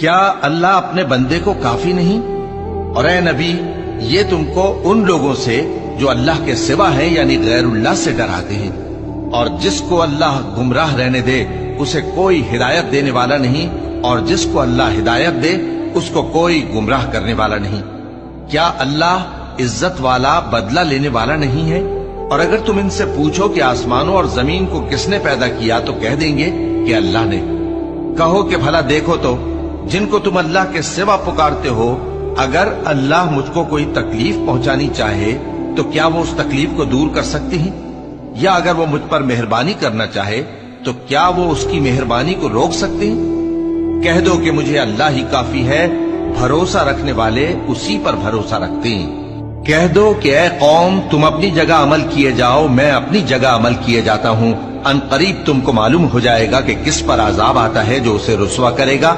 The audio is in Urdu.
کیا اللہ اپنے بندے کو کافی نہیں؟ اور اے نبی، یہ تم کو ان لوگوں سے جو اللہ کے سوا ہیں یعنی غیر اللہ سے ڈراتے ہیں، اور جس کو اللہ گمراہ رہنے دے اسے کوئی ہدایت دینے والا نہیں، اور جس کو اللہ ہدایت دے اس کو کوئی گمراہ کرنے والا نہیں۔ کیا اللہ عزت والا بدلہ لینے والا نہیں ہے؟ اور اگر تم ان سے پوچھو کہ آسمانوں اور زمین کو کس نے پیدا کیا تو کہہ دیں گے کہ اللہ نے۔ کہو کہ بھلا دیکھو تو جن کو تم اللہ کے سوا پکارتے ہو، اگر اللہ مجھ کو کوئی تکلیف پہنچانی چاہے تو کیا وہ اس تکلیف کو دور کر سکتے ہیں؟ یا اگر وہ مجھ پر مہربانی کرنا چاہے تو کیا وہ اس کی مہربانی کو روک سکتے ہیں؟ کہہ دو کہ مجھے اللہ ہی کافی ہے، بھروسہ رکھنے والے اسی پر بھروسہ رکھتے ہیں۔ کہہ دو کہ اے قوم، تم اپنی جگہ عمل کیے جاؤ، میں اپنی جگہ عمل کیے جاتا ہوں، ان قریب تم کو معلوم ہو جائے گا کہ کس پر عذاب آتا ہے جو اسے رسوا کرے گا۔